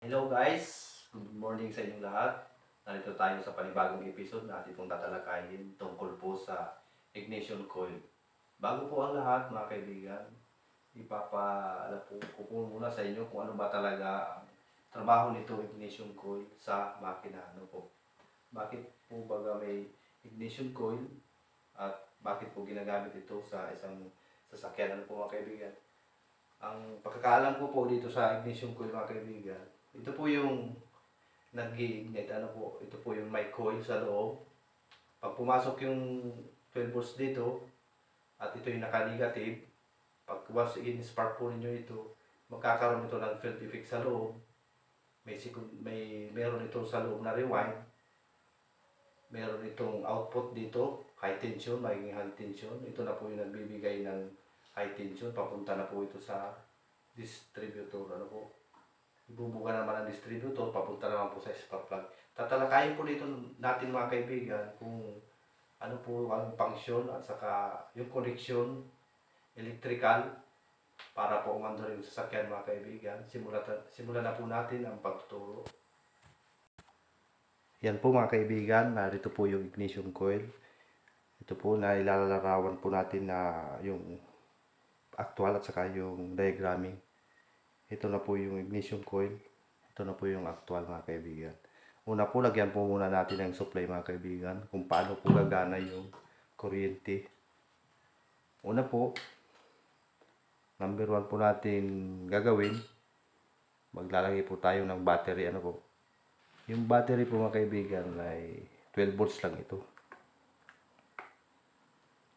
Hello guys! Good morning sa inyong lahat. Narito tayo sa panibagong episode na ating pong tatalakayin tungkol po sa ignition coil. Bago po ang lahat mga kaibigan, ipapaalam ko po muna sa inyo kung ano ba talaga ang trabaho nito ignition coil sa makina. Ano po? Bakit po baga may ignition coil at bakit po ginagamit ito sa isang sasakyan? Ano po mga kaibigan? Ang pagkakaalam ko po dito sa ignition coil mga kaibigan, ito po yung nag-i-ignite, ano po, ito po yung may coil sa loob. Pag pumasok yung 12 volts dito, at ito yung naka-negative, pag once in-spark po ninyo ito, magkakaroon ito ng field effect sa loob. Meron ito sa loob na rewind. Meron itong output dito, high tension, magiging high tension. Ito na po yung nagbibigay ng high tension, papunta na po ito sa distributor, ano po. Ibubuga naman ang distributor, papunta naman po sa spark plug. Tatalakayin po dito natin mga kaibigan kung ano po ang function at saka yung connection electrical para po umando rin sa sasakyan mga kaibigan. Simulan na po natin ang pagtuturo. Yan po mga kaibigan, narito po yung ignition coil. Ito po na ilalarawan po natin na yung actual at saka yung diagramming. Ito na po yung ignition coil. Ito na po yung actual mga kaibigan. Una po, lagyan po muna natin ng supply mga kaibigan. Kung paano po gagana yung kuryente. Una po, number 1 po natin gagawin. Maglalagay po tayo ng battery. Ano po? Yung battery po mga kaibigan ay 12 volts lang ito.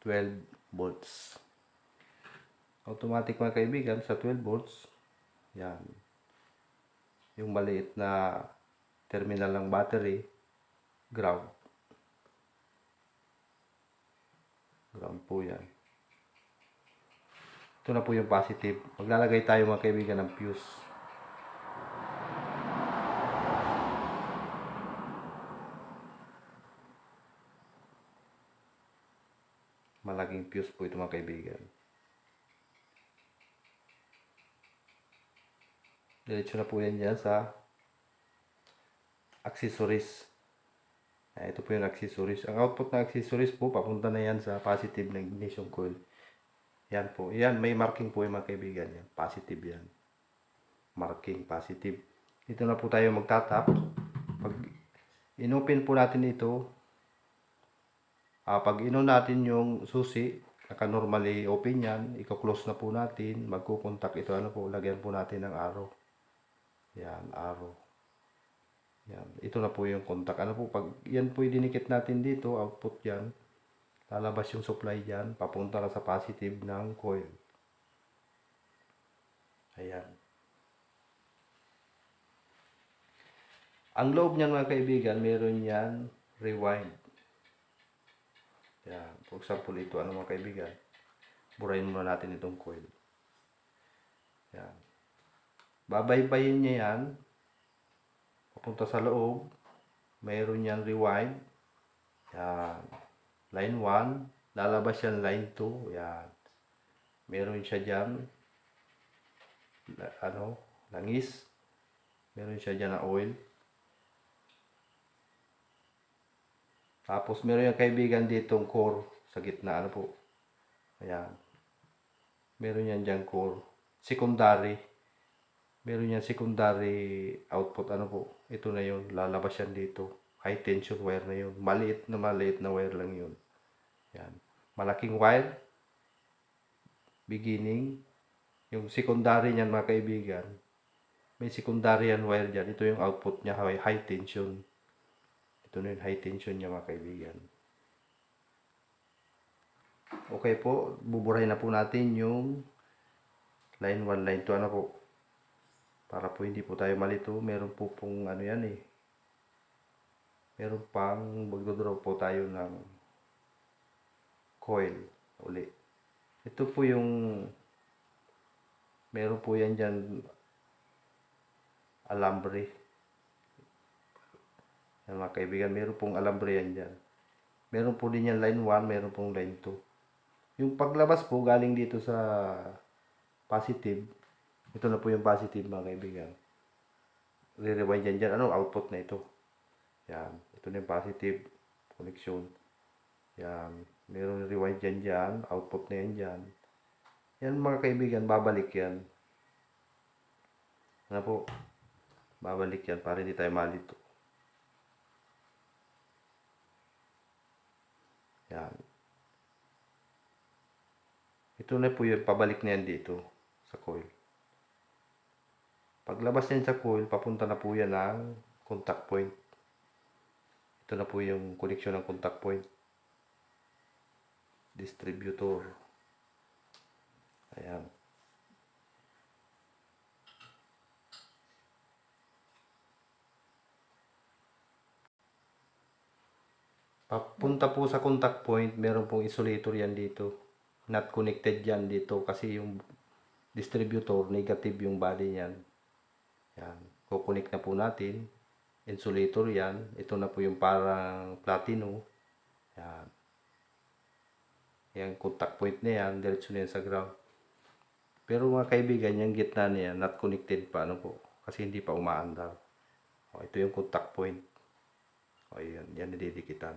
12 volts. Automatic mga kaibigan sa 12 volts. Yan. Yung maliit na terminal ng battery, ground. Ground po yan. Ito na po yung positive. Maglalagay tayo mga kaibigan ng fuse. Malaking fuse po ito mga kaibigan. Diretso na po yan dyan sa accessories. Ito po yung accessories. Ang output ng accessories po, papunta na yan sa positive ng ignition coil. Yan po. Yan, may marking po yung mga kaibigan. Yan. Positive yan. Marking, positive. Dito na po tayo magtatap. Pag inopen po natin ito, pag inon natin yung susi, naka-normally open yan, i-close na po natin, magkukontak ito, ano po, lagyan po natin ng arrow. Yan, arrow. Yan, ito na po yung contact. Ano po, pag yan po dinikit natin dito, output yan, lalabas yung supply dyan, papunta na sa positive ng coil. Ayan. Ang loob niyan mga kaibigan, meron yan rewind. Yan, for example ito, ano mga kaibigan, burahin muna natin itong coil. Yan. Babaybayin niya yan, papunta sa loob, mayroon yan rewind, yan, line 1, lalabas yan line 2, yan, meron siya dyan, langis, meron siya dyan na oil, tapos meron yung kaibigan ditong core sa gitna, ano po, ayan, meron yan dyan core, secondary, meron yan secondary output, ano po, ito na yun, lalabas yan dito, high tension wire na yun, maliit na wire lang yun, yan, malaking wire, beginning, yung secondary niyan mga kaibigan, may secondary yan wire dyan, ito yung output niya, high tension, ito na yung high tension niya mga kaibigan. Okay po, buburahin na po natin yung line 1, line 2, ano po, para po hindi po tayo malito. Meron po pong ano yan eh. Meron pang magdodraw po tayo ng coil uli. Ito po yung meron po yan dyan alambre. Yan mga kaibigan, meron pong alambre yan dyan. Meron po din yan line 1, meron pong line 2. Yung paglabas po galing dito sa positive, ito na po yung positive mga kaibigan. re-rewind dyan. Ano, output na ito. Yan. Ito na yung positive connection. Yan. Meron rewind dyan. Output na yan dyan. Yan mga kaibigan, babalik yan. Ano po? Babalik yan para hindi tayo malito. Yan. Ito na po yun, pabalik na yan dito sa coil. Paglabas yan sa coil, papunta na po yan ng contact point. Ito na po yung connection ng contact point. Distributor. Ayan. Papunta po sa contact point, meron pong isolator yan dito. Not connected yan dito kasi yung distributor, negative yung body niyan. Yan. Kukonek na po natin. Insulator yan. Ito na po yung parang platino. Yan. Yung contact point na yan, diretso na yan sa ground. Pero mga kaibigan, yung gitna niya, not connected pa, ano po. Kasi hindi pa umaandar. O, ito yung contact point. O, yan. Yan nadidikitan.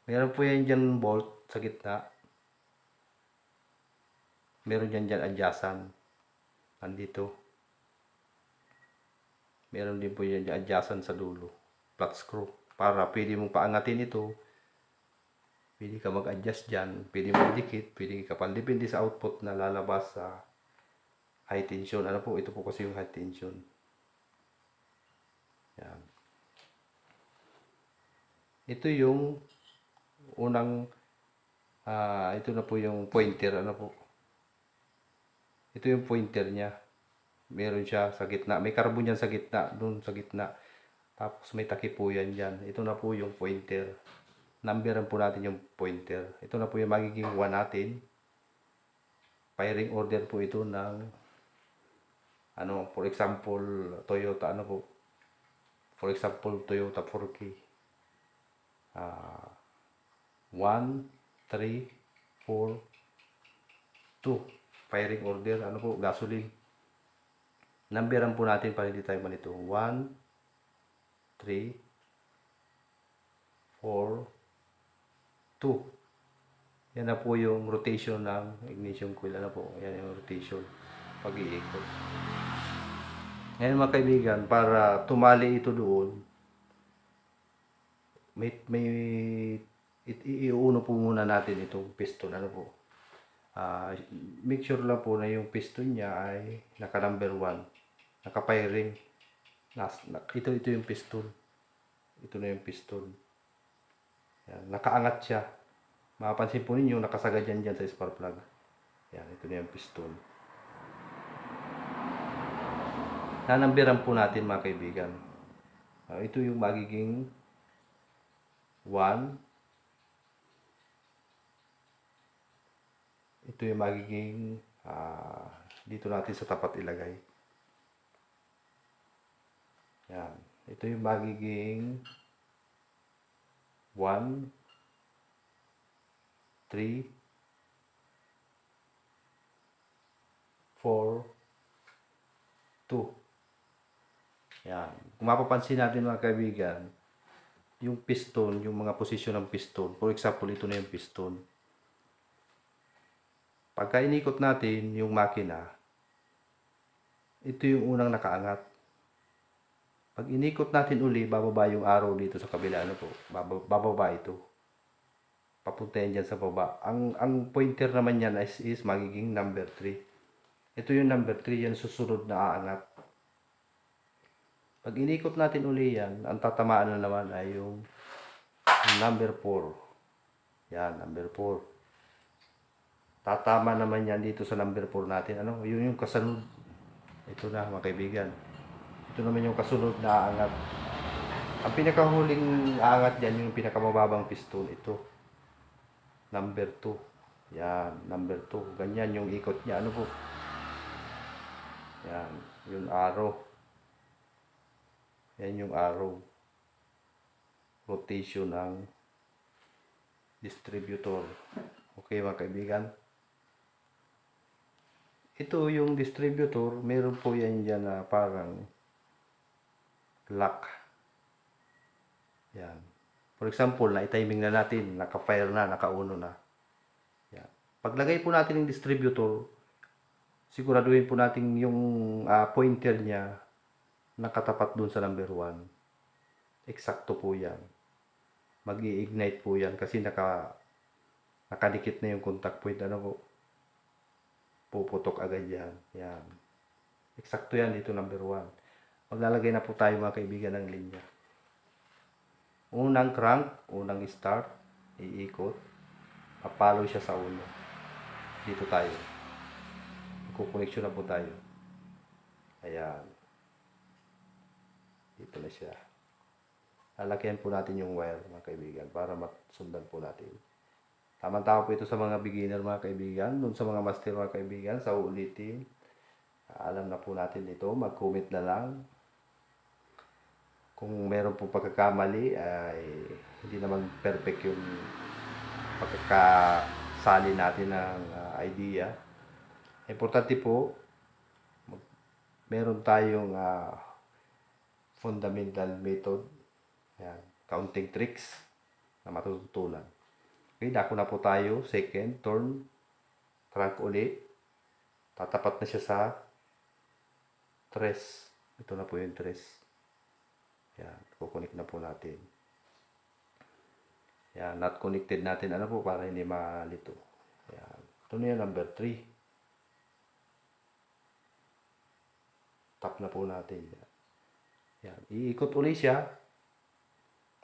Meron po yan dyan bolt sa gitna. Meron yan dyan adjacent. Andito. Meron din po yan dyan adjacent sa dulo. Flat screw. Para pwede mong paangatin ito. Pwede ka mag-adjust dyan. Pwede mo dikit. Pwede ka pan. Depende sa output na lalabas sa high tension. Ano po? Ito po kasi yung high tension. Yan. Ito yung unang ito na po yung pointer. Ano po? Ito yung pointer niya. Meron siya sa gitna. May carbon yan sa gitna. Doon sa gitna. Tapos may takip po yan dyan. Ito na po yung pointer. Numberan po natin yung pointer. Ito na po yung magiging 1 natin. Firing order po ito ng ano, for example, Toyota, ano po. For example, Toyota 4K. 1, 3, 4, 2. Firing order, ano po, gasoline. Numberan po natin para hindi tayo malito. 1, 3, 4, 2. Yan na po yung rotation ng ignition coil. Ano po? Yan yung rotation. Pag-iikot. Ngayon mga kaibigan, para tumali ito doon, iuuno po muna natin itong piston. Ano po? Make sure lang po na yung piston niya ay naka number 1. Naka-firing. Ito yung piston. Ito na yung piston. Yan, nakaangat siya. Mapapansin po ninyo, nakasagad yan dyan sa spark plug. Yan, ito na yung piston. Nanambiran po natin mga kaibigan. Ito yung magiging 1. Ito yung magiging dito natin sa tapat ilagay. Yan. Ito yung magiging 1, 3, 4, 2. Yan. Kung mapapansin natin mga kaibigan, yung piston, yung mga posisyon ng piston, for example, ito na yung piston. Pagka inikot natin yung makina, ito yung unang nakaangat. Pag inikot natin uli, bababa yung arrow dito sa kabila. Ano po? Bababa ito. Papunta yan dyan sa baba. Ang pointer naman yan is magiging number 3. Ito yung number 3. Yan susunod na aangat. Pag inikot natin uli yan, ang tatamaan na naman ay yung number 4. Yan, number 4. Tatama naman yan dito sa number 4 natin. Ano? Yun yung kasunod. Ito na mga kaibigan. Ito naman yung kasunod na aangat. Ang pinakahuling aangat dyan, yung pinakamababang piston, ito. Number 2. Yan, number 2. Ganyan yung ikot niya. Ano po? Yan, yung arrow. Yan yung arrow. Rotation ng distributor. Okay mga kaibigan. Ito yung distributor. Meron po yan dyan na parang lock. Yan. For example, na-timing na natin, naka-fire na, naka-uno na. Yan. Paglagay po natin ng distributor, siguraduhin po natin yung pointer niya nakatapat dun sa number 1. Eksakto po yan. Mag-i-ignite po yan kasi nakadikit na yung contact point. Ano po? Puputok agad yan. Yan. Eksakto yan dito number 1. Maglalagay na po tayo mga kaibigan ng linya. Unang crank, unang start, iikot, papalo siya sa uno. Dito tayo. Magkukoneksyon na po tayo. Ayan. Dito na siya. Lalagyan po natin yung wire mga kaibigan para masundan po natin. Tama-tama po ito sa mga beginner mga kaibigan. Doon sa mga master mga kaibigan, sa ulitin. Alam na po natin ito. Mag-comment na lang. Kung meron po pagkakamali ay hindi naman perfect yung pagkakasali natin ng idea. Importante po meron tayong fundamental method, yan, counting tricks na matututunan. Okay, dako na po tayo. Second, turn, crank uli. Tatapat na siya sa tres. Ito na po yung tres. Yan, kukunik na po natin. Yan, not connected natin. Ano po, para hindi malito. Yan. Ito na yung number 3. Tap na po natin. Yan. Yan. Iikot uli siya.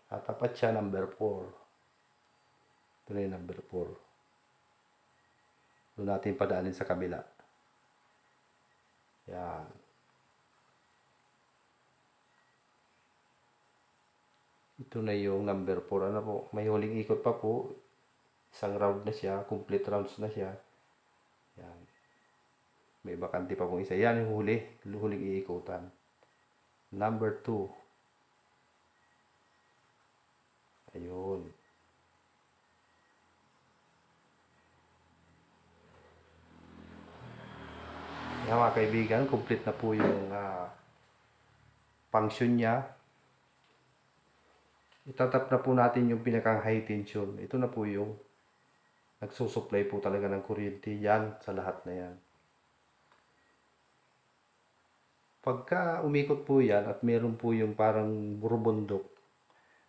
Tatapat siya number 4. Ito na yung number 4. Doon natin padaanin sa kabila. Yan. Ito na yung number 4. Ano po? May huling ikot pa po. Isang round na siya. Complete rounds na siya. Yan. May bakante pa pong isa. Yan yung huli. Huling iikutan. Number 2. Ayun. Yan mga kaibigan. Complete na po yung function niya. Itatap na po natin yung pinakang high tension. Ito na po yung nagsusupply po talaga ng kuryente. Yan, sa lahat na yan. Pagka umikot po yan at meron po yung parang burubundok,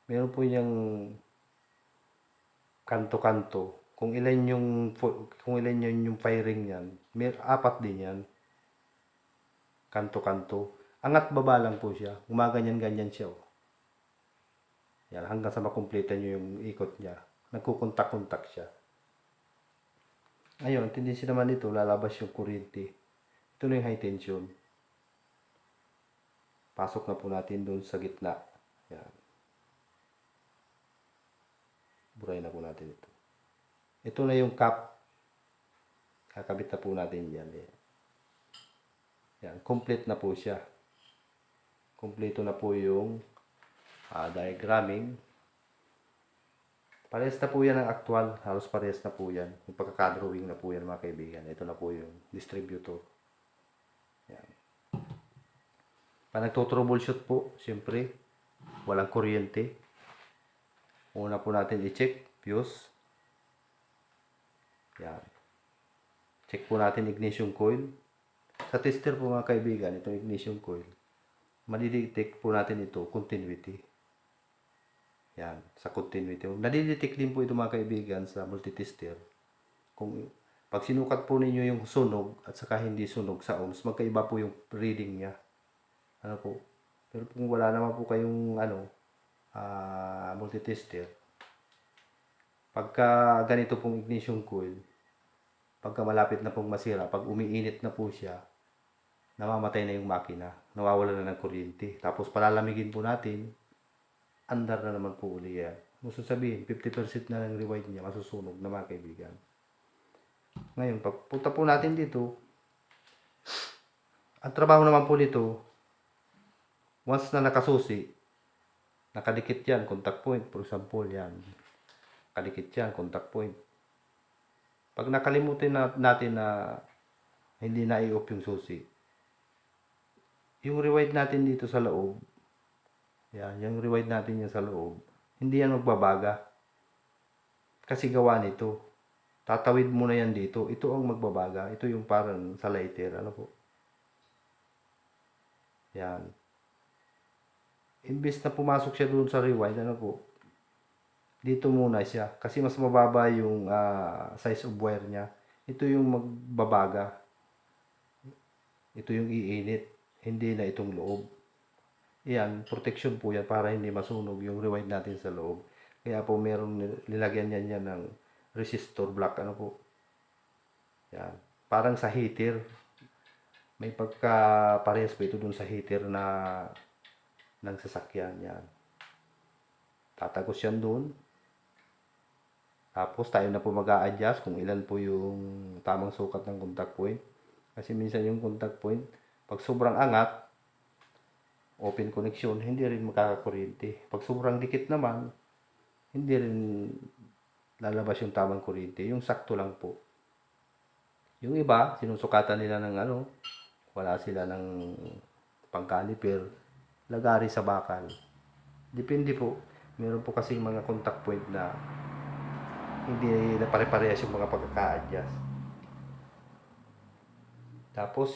meron po yung kanto-kanto. Kung ilan yung firing yan, apat din yan. Kanto-kanto. Angat baba lang po siya. Gumaganyan-ganyan siya. Oh. Yan, hanggang sa makumpleta nyo yung ikot niya. Nagkukontak-kontak siya. Ngayon, tendency naman ito, lalabas yung kuryente. Ito na yung high tension. Pasok na po natin doon sa gitna. Yan. Burayin na po natin ito. Ito na yung cap. Kakabit na po natin yan. Yan, complete na po siya. Kompleto na po yung diagramming. Parehas na po yan ang actual. Halos parehas na po yan. Yung pagkakadrawing na po yan mga kaibigan. Ito na po yung distributor. Yan. Pag nagto-troubleshoot po, siyempre, walang kuryente. Una po natin i-check, fuse. Yan. Check po natin ignition coil. Sa tester po mga kaibigan, itong ignition coil, madidetect po natin ito, continuity. Yan, sa continuity. Nadidetect din po ito mga kaibigan sa multitester. Pag sinukat po ninyo yung sunog at saka hindi sunog sa ohms, magkaiba po yung reading niya. Ano po? Pero kung wala naman po kayong multitester, pagka ganito pong ignition coil, pagka malapit na pong masira, pag umiinit na po siya, namamatay na yung makina, nawawala na ng kuryente. Tapos palalamigin po natin, andar na naman po uli yan. Gusto sabihin, 50% na ng rewind niya, masusunog na mga kaibigan. Ngayon, pagpunta po natin dito, ang trabaho naman po nito, once na nakasusi, nakadikit yan, contact point, for example, yan. Nakadikit yan, contact point. Pag nakalimutin natin na hindi na i-off yung susi, yung rewind natin dito sa loob, Yan, yung rewind natin yan sa loob. Hindi yan magbabaga. Kasi gawa nito. Tatawid mo na yan dito. Ito ang magbabaga. Ito yung parang sa lighter. Ano po? Yan. Imbes na pumasok siya doon sa rewind, ano po? Dito muna siya. Kasi mas mababa yung size of wire niya. Ito yung magbabaga. Ito yung iinit. Hindi na itong loob. Yan, protection po yan para hindi masunog yung rewind natin sa loob. Kaya po meron nilagyan yan ng resistor block, ano po. Yan. Parang sa heater. May pagka parehas po ito dun sa heater na ng sasakyan. Yan. Tatagos yan dun. Tapos tayo na po mag-a-adjust kung ilan po yung tamang sukat ng contact point. Kasi minsan yung contact point, pag sobrang angat, open connection, hindi rin makakakuryente. Pag sobrang dikit naman, hindi rin lalabas yung tamang kuryente. Yung sakto lang po. Yung iba, sinusukatan nila ng wala sila ng pang-caliper, lagari sa bakal. Depende po. Meron po kasi mga contact point na hindi na pare-parehas yung mga pagkaka-adjust. Tapos,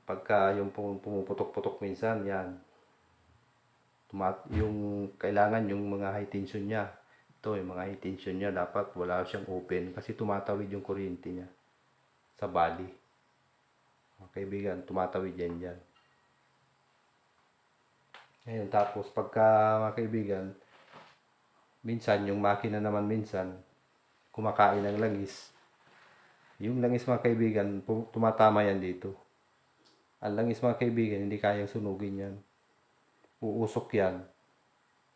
pagka yung pumuputok-putok minsan, yan. Yung kailangan yung mga high tension niya. Ito, yung mga high tension niya, dapat wala siyang open kasi tumatawid yung kuryente niya sa body. Mga kaibigan, tumatawid yan dyan. Ngayon, tapos pagka mga kaibigan, minsan yung makina naman minsan, kumakain ng langis. Yung langis mga kaibigan, tumatama yan dito. Ang langis mga kaibigan, hindi kayang sunugin yan. Uusok yan.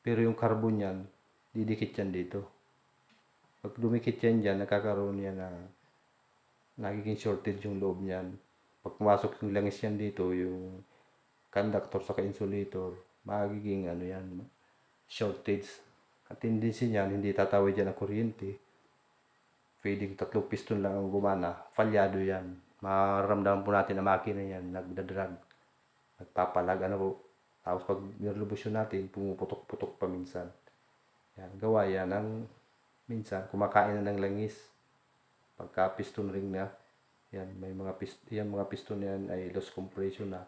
Pero yung carbon yan, didikit yan dito. Pag dumikit yan dyan, nagkakaroon yan na nagiging shortage yung loob niyan. Pag pumasok yung langis yan dito, yung conductor sa insulator, magiging yan, shortage. At tendency niyan, hindi tatawid yan ang kuryente. Pwedeng 3 piston lang ang gumana, falyado yan. Mararamdaman po natin na makina yan, nagdadrag, nagpapalag, po. Tapos pag nirelubusyon natin, pumuputok-putok pa minsan. Yan, gawa yan ng minsan, kumakain na ng langis. Pagka piston ring na, yan, may mga piston yan ay loss compression na.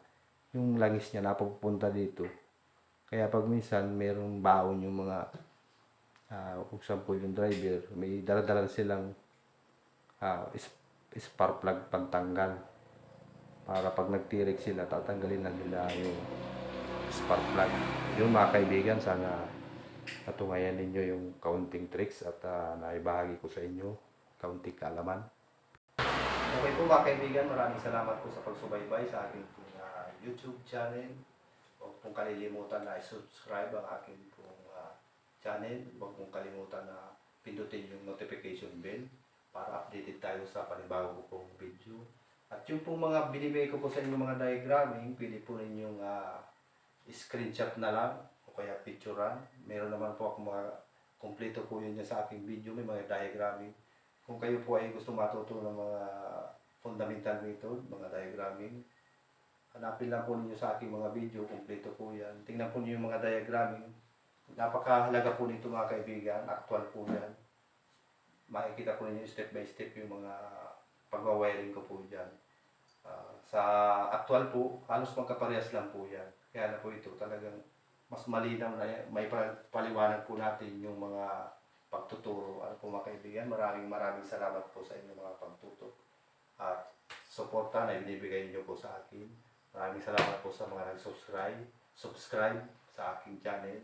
Yung langis niya napupunta dito. Kaya pag minsan, mayroong baon yung mga, for example, yung driver, may daladalan silang spark plug pantanggal. Para pag nagtirik sila, tatanggalin na nila yung spark plug. Yung mga kaibigan, sana natungayan ninyo yung kaunting tricks at naibahagi ko sa inyo kaunting kaalaman. Okay po mga kaibigan, maraming salamat po sa pagsubaybay sa aking YouTube channel. Huwag pong kalilimutan na i-subscribe ang aking channel. Huwag pong kalimutan na pindutin yung notification bell para updated tayo sa panibago ko pong video. At yung pong mga binibigay ko po sa inyo mga diagramming, pwede po ninyong screenshot na lang o kaya picturean. Meron naman po ako mga kompleto po yun sa aking video, may mga diagramming. Kung kayo po ay gusto matuto ng mga fundamental method, mga diagramming, hanapin lang po ninyo sa aking mga video, kompleto po yan. Tingnan po niyo yung mga diagramming. Napakahalaga po nito mga kaibigan, actual po yan. Makikita po ninyo step by step yung mga pagwawiring ko po dyan. Sa actual po, halos magkaparehas lang po yan. Kaya na po ito talagang mas malinaw na may paliwanag po natin yung mga pagtuturo. Ano po mga kaibigan, maraming salamat po sa inyong mga pagtuto. At suporta na ibinibigay niyo po sa akin. Maraming salamat po sa mga subscribe sa aking channel.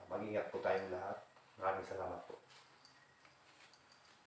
Mag-ingat po tayong lahat. Maraming salamat po.